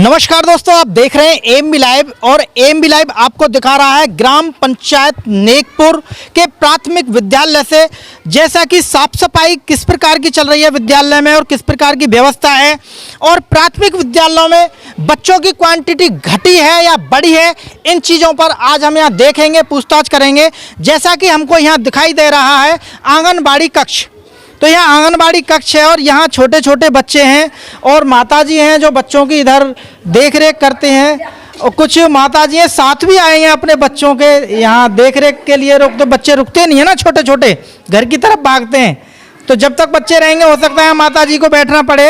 नमस्कार दोस्तों, आप देख रहे हैं एएमबी लाइव और एएमबी लाइव आपको दिखा रहा है ग्राम पंचायत नेकपुर के प्राथमिक विद्यालय से जैसा कि साफ सफाई किस प्रकार की चल रही है विद्यालय में और किस प्रकार की व्यवस्था है और प्राथमिक विद्यालयों में बच्चों की क्वांटिटी घटी है या बढ़ी है, इन चीज़ों पर आज हम यहाँ देखेंगे, पूछताछ करेंगे। जैसा कि हमको यहाँ दिखाई दे रहा है आंगनबाड़ी कक्ष, तो यहाँ आंगनबाड़ी कक्ष है और यहाँ छोटे छोटे बच्चे हैं और माताजी हैं जो बच्चों की इधर देख रेख करते हैं और कुछ माताजी हैं साथ भी आए हैं अपने बच्चों के यहाँ देख रेख के लिए। तो बच्चे रुकते नहीं है ना, छोटे छोटे घर की तरफ भागते हैं, तो जब तक बच्चे रहेंगे हो सकता है माताजी को बैठना पड़े।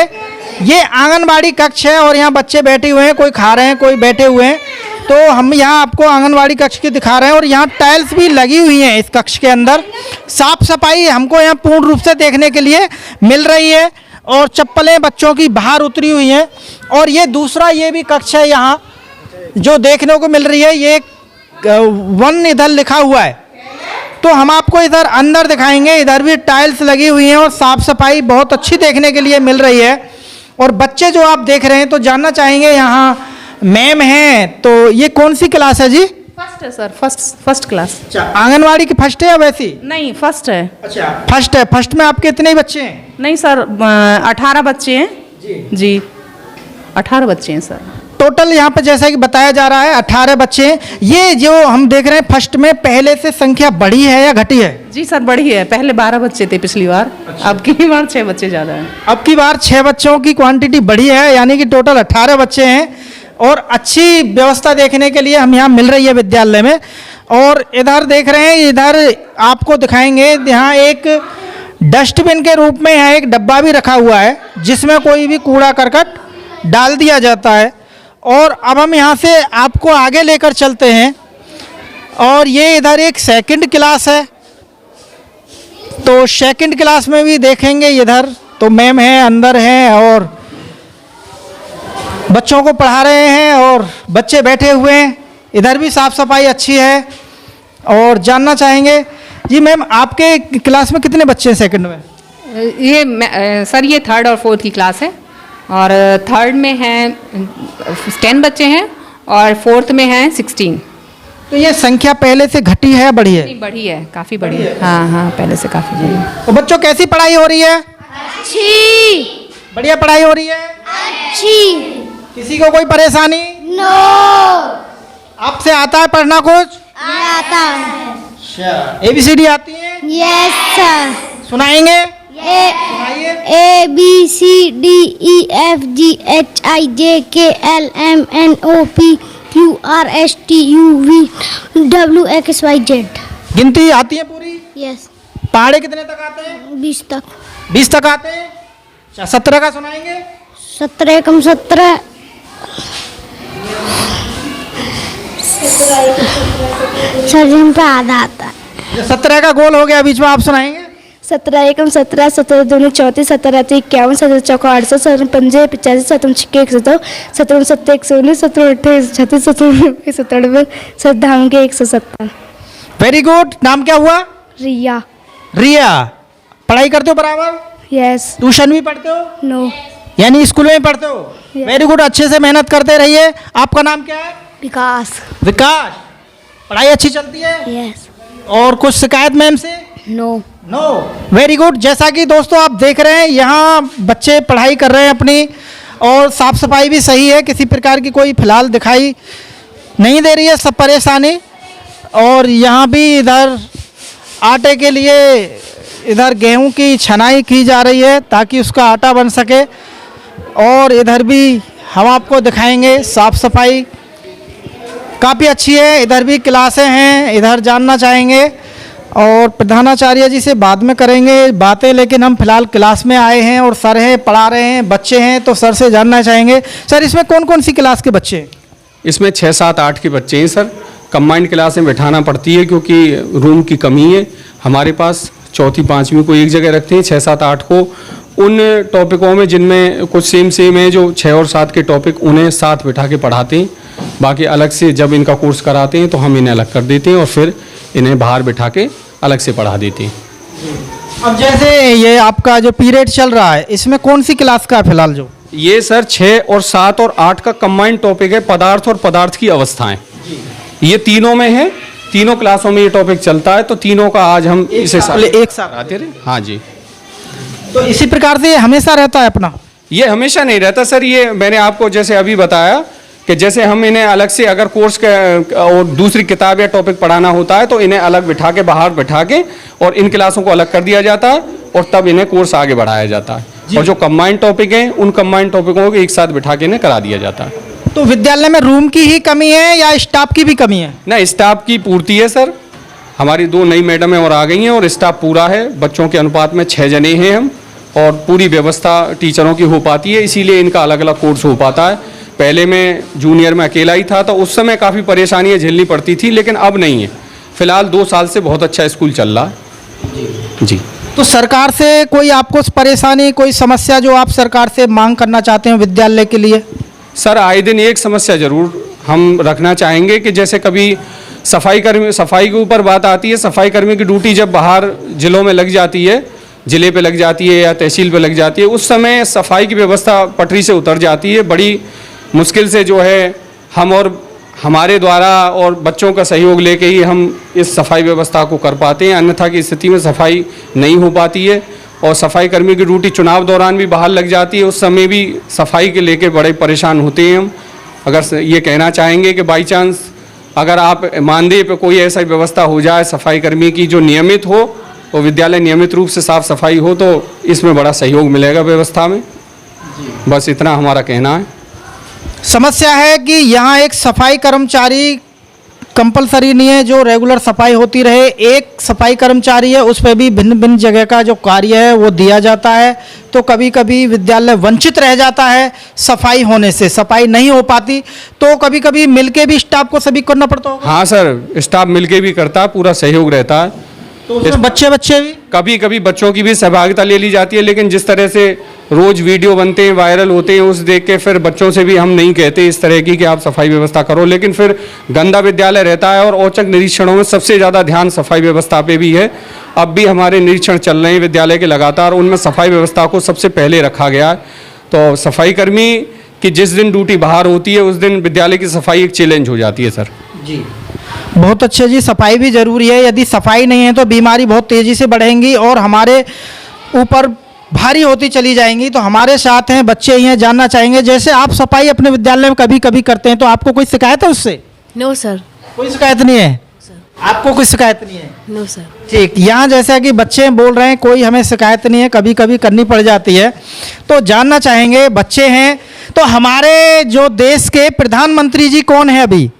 ये आंगनबाड़ी कक्ष है और यहाँ बच्चे बैठे हुए हैं, कोई खा रहे हैं, कोई बैठे हुए हैं। तो हम यहाँ आपको आंगनबाड़ी कक्ष की दिखा रहे हैं और यहाँ टाइल्स भी लगी हुई हैं इस कक्ष के अंदर। साफ सफाई हमको यहाँ पूर्ण रूप से देखने के लिए मिल रही है और चप्पलें बच्चों की बाहर उतरी हुई हैं। और ये दूसरा ये भी कक्ष है यहाँ जो देखने को मिल रही है, ये वन इधर लिखा हुआ है, तो हम आपको इधर अंदर दिखाएंगे। इधर भी टाइल्स लगी हुई हैं और साफ सफाई बहुत अच्छी देखने के लिए मिल रही है। और बच्चे जो आप देख रहे हैं तो जानना चाहेंगे, यहाँ मैम हैं, तो ये कौन सी क्लास है जी? फर्स्ट है सर, फर्स्ट क्लास। अच्छा, आंगनवाड़ी की फर्स्ट है या वैसी? नहीं, फर्स्ट है। अच्छा, फर्स्ट है। फर्स्ट में आपके इतने ही बच्चे हैं? नहीं सर, 18 बच्चे हैं जी 18 बच्चे हैं सर टोटल। यहाँ पे जैसा कि बताया जा रहा है 18 बच्चे हैं। ये जो हम देख रहे हैं फर्स्ट में, पहले से संख्या बढ़ी है या घटी है? जी सर, बढ़ी है। पहले 12 बच्चे थे पिछली बार। अच्छा। अब की बार 6 बच्चे ज़्यादा हैं। अब की बार 6 बच्चों की क्वांटिटी बढ़ी है, यानी कि टोटल 18 बच्चे हैं और अच्छी व्यवस्था देखने के लिए हम यहाँ मिल रही है विद्यालय में। और इधर देख रहे हैं, इधर आपको दिखाएंगे, यहाँ एक डस्टबिन के रूप में यहाँ एक डब्बा भी रखा हुआ है जिसमें कोई भी कूड़ा करकट डाल दिया जाता है। और अब हम यहाँ से आपको आगे लेकर चलते हैं और ये इधर एक सेकंड क्लास है, तो सेकंड क्लास में भी देखेंगे। इधर तो मैम है, अंदर हैं और बच्चों को पढ़ा रहे हैं और बच्चे बैठे हुए हैं। इधर भी साफ़ सफाई अच्छी है। और जानना चाहेंगे जी मैम, आपके क्लास में कितने बच्चे हैं सेकंड में? ये सर, ये 3rd और 4th की क्लास है और 3rd में हैं 10 बच्चे हैं और 4th में हैं 16। तो ये संख्या पहले से घटी है, बढ़ी है? नहीं, बढ़ी है, काफ़ी बढ़ी है। हाँ, पहले से काफ़ी बढ़ी है। तो बच्चों कैसी पढ़ाई हो रही है? अच्छी। बढ़िया पढ़ाई हो रही है? अच्छी। किसी को कोई परेशानी? नो। आपसे आता है पढ़ना कुछ? आता है। अच्छा, ABCD आती है? Yes sir. सुनाएंगे? A B C D E F G H I J K L M N O P Q R S T U V W X Y Z। गिनती आती है पूरी? यस। पहाड़े कितने तक आते हैं? 20 तक। 20 तक आते हैं। अच्छा, 17 का सुनाएंगे? 17 कम 17। सर जिन पे आधा आता है। 17 का गोल हो गया, बीच में आप सुनाएंगे? 17 एकम 17, 17 दूनी 34, 17 51, 17 चौका 800, 17 पंजे 85, 17 छिक्के 110, 17 7 119, 17 28 36, 17 97, 17 धाम के 170। Very good. नाम क्या हुआ? रिया। रिया। पढ़ाई करते हो बराबर? यस। ट्यूशन भी पढ़ते हो? नो। यानी स्कूल में पढ़ते हो? वेरी गुड, अच्छे से मेहनत करते रहिए। आपका नाम क्या है? विकास। विकास। पढ़ाई अच्छी चलती है? यस। और कुछ शिकायत मैम से? नो। नो। Very good. जैसा कि दोस्तों आप देख रहे हैं, यहाँ बच्चे पढ़ाई कर रहे हैं अपनी और साफ सफाई भी सही है, किसी प्रकार की कोई फिलहाल दिखाई नहीं दे रही है सब परेशानी। और यहाँ भी इधर आटे के लिए इधर गेहूं की छनाई की जा रही है ताकि उसका आटा बन सके। और इधर भी हम आपको दिखाएंगे, साफ सफाई काफ़ी अच्छी है। इधर भी क्लासें हैं, इधर जानना चाहेंगे और प्रधानाचार्य जी से बाद में करेंगे बातें, लेकिन हम फिलहाल क्लास में आए हैं और सर हैं, पढ़ा रहे हैं, बच्चे हैं, तो सर से जानना चाहेंगे, सर इसमें कौन कौन सी क्लास के बच्चे हैं? इसमें 6 7 8 के बच्चे हैं सर। कंबाइंड क्लास में बैठाना पड़ती है क्योंकि रूम की कमी है हमारे पास। 4th 5वीं को एक जगह रखते हैं, 6 7 8 को उन टॉपिकों में जिनमें कुछ सेम है, जो 6 और 7 के टॉपिक उन्हें साथ बैठा के पढ़ाते हैं। बाकी अलग से जब इनका कोर्स कराते हैं तो हम इन्हें अलग कर देते हैं और फिर इन्हें बाहर बैठा के अलग से पढ़ा देते हैं। अब जैसे ये आपका जो पीरियड चल रहा है, इसमें कौन सी क्लास का फिलहाल जो ये सर 6 और 7 और 8 का कंबाइंड टॉपिक है, पदार्थ और पदार्थ की अवस्थाएं। ये तीनों में है, तीनों क्लासों में ये टॉपिक चलता है, तो तीनों का आज हम इसे एक साथ आते रहे। हाँ जी, तो इसी प्रकार से ये हमेशा रहता है अपना? ये हमेशा नहीं रहता सर। ये मैंने आपको जैसे अभी बताया कि जैसे हम इन्हें अलग से अगर कोर्स का और दूसरी किताब या टॉपिक पढ़ाना होता है तो इन्हें अलग बिठा के बाहर बिठा के और इन क्लासों को अलग कर दिया जाता है और तब इन्हें कोर्स आगे बढ़ाया जाता है। और जो कंबाइंड टॉपिक हैं उन कंबाइंड टॉपिकों को एक साथ बिठा के इन्हें करा दिया जाता है। तो विद्यालय में रूम की ही कमी है या स्टाफ की भी कमी है? ना, स्टाफ की पूर्ति है सर। हमारी 2 नई मैडमें और आ गई हैं और स्टाफ पूरा है। बच्चों के अनुपात में 6 जने हैं हम, और पूरी व्यवस्था टीचरों की हो पाती है, इसीलिए इनका अलग अलग कोर्स हो पाता है। पहले मैं जूनियर में अकेला ही था तो उस समय काफ़ी परेशानियां झेलनी पड़ती थी, लेकिन अब नहीं है। फिलहाल 2 साल से बहुत अच्छा स्कूल चल रहा है जी। तो सरकार से कोई आपको परेशानी, कोई समस्या जो आप सरकार से मांग करना चाहते हैं विद्यालय के लिए? सर, आए दिन एक समस्या जरूर हम रखना चाहेंगे कि जैसे कभी सफाई के ऊपर बात आती है। सफाई कर्मी की ड्यूटी जब बाहर जिलों में लग जाती है, जिले पे लग जाती है या तहसील पे लग जाती है, उस समय सफाई की व्यवस्था पटरी से उतर जाती है। बड़ी मुश्किल से जो है हम और हमारे द्वारा और बच्चों का सहयोग लेके ही हम इस सफाई व्यवस्था को कर पाते हैं, अन्यथा की स्थिति में सफाई नहीं हो पाती है। और सफाई कर्मी की ड्यूटी चुनाव दौरान भी बाहर लग जाती है, उस समय भी सफाई के लेके बड़े परेशान होते हैं हम। अगर ये कहना चाहेंगे कि बाई चांस अगर आप मानदेय पे कोई ऐसा व्यवस्था हो जाए सफाई कर्मी की जो नियमित हो और विद्यालय नियमित रूप से साफ सफाई हो, तो इसमें बड़ा सहयोग मिलेगा व्यवस्था में। बस इतना हमारा कहना है। समस्या है कि यहाँ एक सफाई कर्मचारी कंपलसरी नहीं है जो रेगुलर सफाई होती रहे। एक सफाई कर्मचारी है, उस पर भी भिन्न भिन्न जगह का जो कार्य है वो दिया जाता है, तो कभी कभी विद्यालय वंचित रह जाता है सफाई होने से, सफाई नहीं हो पाती, तो कभी कभी मिलके भी स्टाफ को सभी करना पड़ता होगा। हाँ सर, स्टाफ मिलके भी करता है, पूरा सहयोग रहता है। तो उसमें बच्चे भी कभी कभी बच्चों की भी सहभागिता ले ली जाती है, लेकिन जिस तरह से रोज वीडियो बनते हैं, वायरल होते हैं, उस देख के फिर बच्चों से भी हम नहीं कहते इस तरह की कि आप सफाई व्यवस्था करो। लेकिन फिर गंदा विद्यालय रहता है और औचक निरीक्षणों में सबसे ज़्यादा ध्यान सफाई व्यवस्था पे भी है। अब भी हमारे निरीक्षण चल रहे हैं विद्यालय के लगातार, उनमें सफाई व्यवस्था को सबसे पहले रखा गया है। तो सफाई कर्मी की जिस दिन ड्यूटी बाहर होती है उस दिन विद्यालय की सफाई एक चैलेंज हो जाती है सर जी। बहुत अच्छे जी, सफाई भी जरूरी है। यदि सफाई नहीं है तो बीमारी बहुत तेज़ी से बढ़ेंगी और हमारे ऊपर भारी होती चली जाएंगी। तो हमारे साथ हैं बच्चे, ये जानना चाहेंगे, जैसे आप सफाई अपने विद्यालय में कभी कभी करते हैं तो आपको कोई शिकायत है उससे? No sir. कोई शिकायत नहीं है? आपको कोई शिकायत नहीं है? No sir. ठीक, यहाँ जैसा कि बच्चे बोल रहे हैं कोई हमें शिकायत नहीं है, कभी कभी करनी पड़ जाती है। तो जानना चाहेंगे, बच्चे हैं, तो हमारे जो देश के प्रधानमंत्री जी कौन है अभी?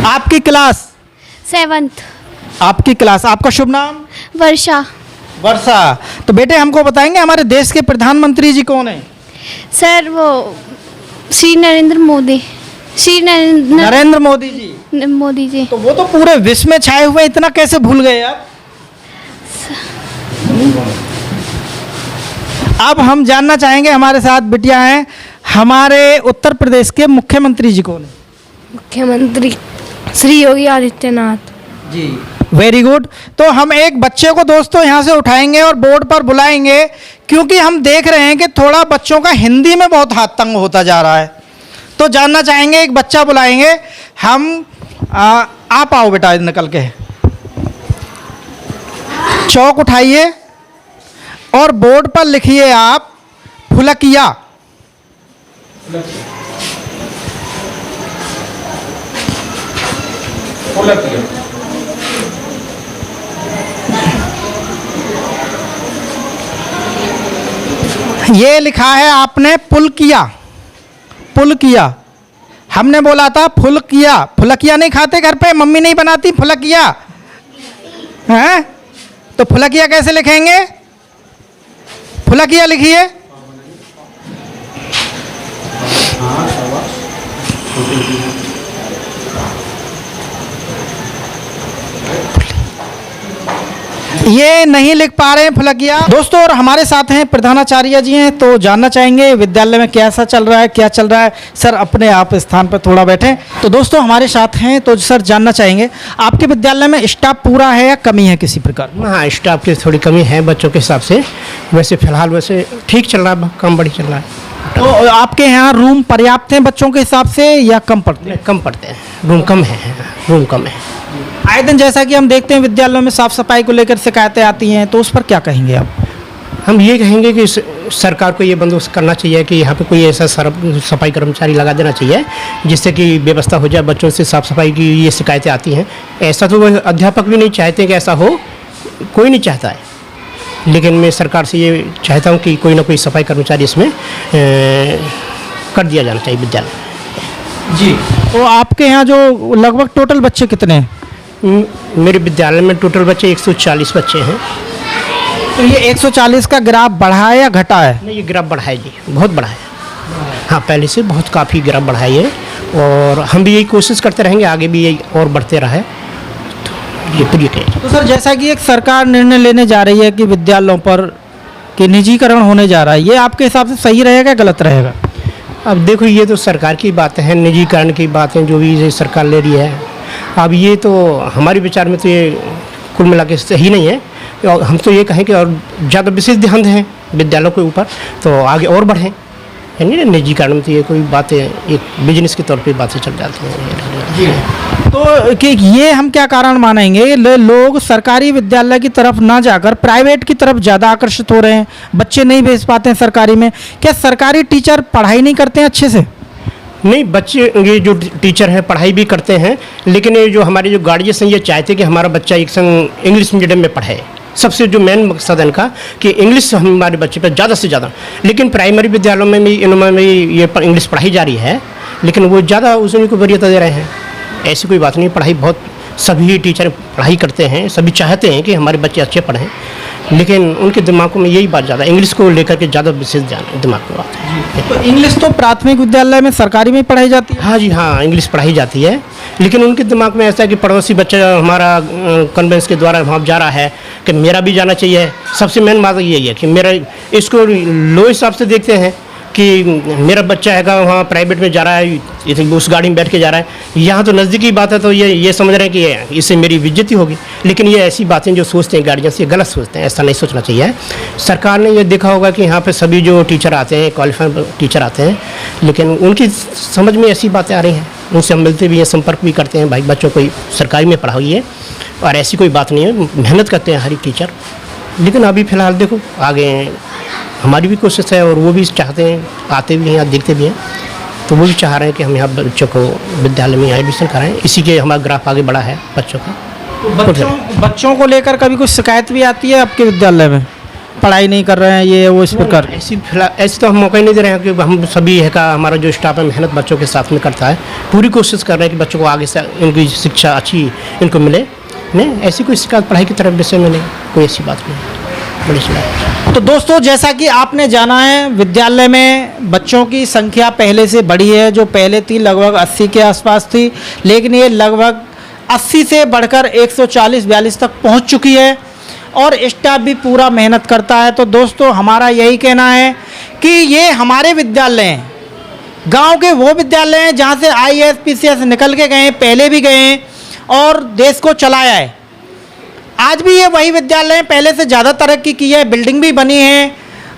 आपकी क्लास? 7th। आपकी क्लास, आपका शुभ नाम? वर्षा। वर्षा। तो बेटे हमको बताएंगे हमारे देश के प्रधानमंत्री जी कौन है? सर वो श्री नरेंद्र मोदी। श्री नरेंद्र मोदी जी। मोदी जी। तो वो तो पूरे विश्व में छाए हुए, इतना कैसे भूल गए आप? अब हम जानना चाहेंगे, हमारे साथ बिटिया हैं, हमारे उत्तर प्रदेश के मुख्यमंत्री जी कौन है? मुख्यमंत्री श्री योगी आदित्यनाथ जी। Very good. तो हम एक बच्चे को दोस्तों यहाँ से उठाएंगे और बोर्ड पर बुलाएंगे, क्योंकि हम देख रहे हैं कि थोड़ा बच्चों का हिंदी में बहुत हाथ तंग होता जा रहा है। तो जानना चाहेंगे, एक बच्चा बुलाएंगे हम। आप आओ बेटा, निकल के चौक उठाइए और बोर्ड पर लिखिए आप फुलकिया। ये लिखा है आपने पुलकिया। पुलकिया हमने बोला था फुलकिया। फुलकिया नहीं खाते घर पे, मम्मी नहीं बनाती फुलकिया, हैं? तो फुलकिया कैसे लिखेंगे? फुलकिया लिखिए। ये नहीं लिख पा रहे हैं फलकिया। दोस्तों और हमारे साथ हैं प्रधानाचार्य जी हैं, तो जानना चाहेंगे विद्यालय में कैसा चल रहा है, क्या चल रहा है। सर अपने आप स्थान पर थोड़ा बैठें। तो दोस्तों हमारे साथ हैं, तो सर जानना चाहेंगे आपके विद्यालय में स्टाफ पूरा है या कमी है किसी प्रकार? हाँ, स्टाफ की थोड़ी कमी है बच्चों के हिसाब से। वैसे फिलहाल वैसे ठीक चल रहा है, कम बड़ी चल रहा है। तो आपके यहाँ रूम पर्याप्त हैं बच्चों के हिसाब से या कम पड़ते हैं? कम पड़ते हैं, रूम कम है, रूम कम है। आए दिन जैसा कि हम देखते हैं विद्यालयों में साफ सफाई को लेकर शिकायतें आती हैं, तो उस पर क्या कहेंगे आप? हम ये कहेंगे कि सरकार को ये बंदोबस्त करना चाहिए कि यहाँ पे कोई ऐसा सफाई कर्मचारी लगा देना चाहिए जिससे कि व्यवस्था हो जाए। बच्चों से साफ़ सफाई की ये शिकायतें आती हैं। ऐसा तो वह अध्यापक भी नहीं चाहते कि ऐसा हो, कोई नहीं चाहता है, लेकिन मैं सरकार से ये चाहता हूँ कि कोई ना कोई सफाई कर्मचारी इसमें कर दिया जाना चाहिए विद्यालय। जी, तो आपके यहाँ जो लगभग टोटल बच्चे कितने हैं? मेरे विद्यालय में टोटल बच्चे 140 बच्चे हैं। तो ये 140 का ग्राफ बढ़ा है या घटा है? नहीं, ये ग्राफ बढ़ा है जी, बहुत बढ़ा है। हाँ, पहले से बहुत काफ़ी ग्राफ बढ़ा है ये, और हम भी यही कोशिश करते रहेंगे, आगे भी यही और बढ़ते रहे। ये पूरी कहें तो सर जैसा कि एक सरकार निर्णय लेने जा रही है कि विद्यालयों पर कि निजीकरण होने जा रहा है, ये आपके हिसाब से सही रहेगा गलत रहेगा? अब देखो, ये तो सरकार की बात है, निजीकरण की बातें जो भी ये सरकार ले रही है। अब ये तो हमारे विचार में तो ये कुल मिला के सही नहीं है। और हम तो ये कहें कि और ज़्यादा विशेष ध्यान दें विद्यालयों के ऊपर, तो आगे और बढ़ें। यानी ना, निजीकरण में तो ये कोई बातें एक बिजनेस के तौर पे बातें चल जाती हैं जी। तो कि ये हम क्या कारण मानेंगे लोग सरकारी विद्यालय की तरफ ना जाकर प्राइवेट की तरफ ज़्यादा आकर्षित हो रहे हैं, बच्चे नहीं भेज पाते हैं सरकारी में? क्या सरकारी टीचर पढ़ाई नहीं करते हैं अच्छे से? नहीं, बच्चे ये जो टीचर हैं पढ़ाई भी करते हैं, लेकिन ये जो हमारे जो गार्जियंस हैं ये चाहते हैं कि हमारा बच्चा एक संग इंग्लिश मीडियम में पढ़े। सबसे जो मेन मकसद है इनका कि इंग्लिश हमारे बच्चे पर ज़्यादा से ज़्यादा। लेकिन प्राइमरी विद्यालयों में भी इनमें भी ये इंग्लिश पढ़ाई जा रही है, लेकिन वो ज़्यादा उसको वरीयता दे रहे हैं। ऐसी कोई बात नहीं, पढ़ाई बहुत सभी टीचर पढ़ाई करते हैं, सभी चाहते हैं कि हमारे बच्चे अच्छे पढ़ें, लेकिन उनके दिमागों में यही बात ज़्यादा, इंग्लिश को लेकर के ज़्यादा विशेष ध्यान दिमाग में आता है। तो इंग्लिश तो प्राथमिक विद्यालय में सरकारी में पढ़ाई जाती है? हाँ जी, हाँ, इंग्लिश पढ़ाई जाती है, लेकिन उनके दिमाग में ऐसा है कि पड़ोसी बच्चा हमारा कन्वेंस के द्वारा वहाँ जा रहा है कि मेरा भी जाना चाहिए। सबसे मेन बात यही है कि मेरा इसको लो हिसाब से देखते हैं कि मेरा बच्चा है वहाँ प्राइवेट में जा रहा है, उस गाड़ी में बैठ के जा रहा है। यहाँ तो नज़दीकी बात है, तो ये समझ रहे हैं कि इससे मेरी बेइज्जती होगी। लेकिन ये ऐसी बातें जो सोचते हैं गार्जियंस, ये गलत सोचते हैं, ऐसा नहीं सोचना चाहिए। सरकार ने ये देखा होगा कि यहाँ पे सभी जो टीचर आते हैं क्वालिफाइड टीचर आते हैं, लेकिन उनकी समझ में ऐसी बातें आ रही हैं। उनसे हम मिलते भी हैं, संपर्क भी करते हैं, भाई बच्चों को सरकारी में पढ़ाइए, और ऐसी कोई बात नहीं है, मेहनत करते हैं हर एक टीचर। लेकिन अभी फ़िलहाल देखो आगे हमारी भी कोशिश है, और वो भी चाहते हैं, आते भी हैं, यहाँ देखते भी हैं, तो वो भी चाह रहे हैं कि हम यहाँ बच्चों को विद्यालय में एडमिशन कराएं। इसी के हमारा ग्राफ आगे बढ़ा है बच्चों का। तो बच्चों को लेकर कभी कुछ शिकायत भी आती है आपके विद्यालय में, पढ़ाई नहीं कर रहे हैं ये वो इस प्रकार? ऐसी तो हम मौका ही नहीं दे रहे हैं, कि हम सभी है का हमारा जो स्टाफ है मेहनत बच्चों के साथ में करता है, पूरी कोशिश कर रहे हैं कि बच्चों को आगे से इनकी शिक्षा अच्छी इनको मिले। नहीं, ऐसी कोई शिकायत पढ़ाई की तरफ विषय में नहीं, कोई ऐसी बात नहीं, बड़ी शिकायत। तो दोस्तों जैसा कि आपने जाना है, विद्यालय में बच्चों की संख्या पहले से बढ़ी है। जो पहले थी लगभग 80 के आसपास थी, लेकिन ये लगभग 80 से बढ़कर 140-42 तक पहुंच चुकी है, और स्टाफ भी पूरा मेहनत करता है। तो दोस्तों हमारा यही कहना है कि ये हमारे विद्यालय हैं, गांव के वो विद्यालय हैं जहां से IAS PCS निकल के गए हैं, पहले भी गए हैं और देश को चलाया है। आज भी ये वही विद्यालय हैं, पहले से ज़्यादा तरक्की की है, बिल्डिंग भी बनी है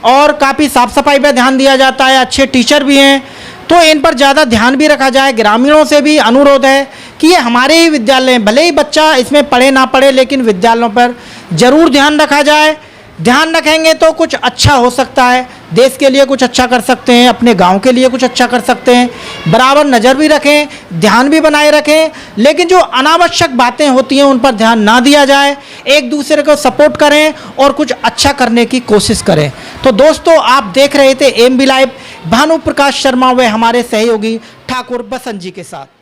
और काफ़ी साफ़ सफाई पर ध्यान दिया जाता है, अच्छे टीचर भी हैं, तो इन पर ज़्यादा ध्यान भी रखा जाए। ग्रामीणों से भी अनुरोध है कि ये हमारे ही विद्यालय हैं, भले ही बच्चा इसमें पढ़े ना पढ़े, लेकिन विद्यालयों पर ज़रूर ध्यान रखा जाए। ध्यान रखेंगे तो कुछ अच्छा हो सकता है, देश के लिए कुछ अच्छा कर सकते हैं, अपने गांव के लिए कुछ अच्छा कर सकते हैं। बराबर नज़र भी रखें, ध्यान भी बनाए रखें, लेकिन जो अनावश्यक बातें होती हैं उन पर ध्यान ना दिया जाए। एक दूसरे को सपोर्ट करें और कुछ अच्छा करने की कोशिश करें। तो दोस्तों आप देख रहे थे AMB लाइव, भानु प्रकाश शर्मा व हमारे सहयोगी ठाकुर बसंत जी के साथ।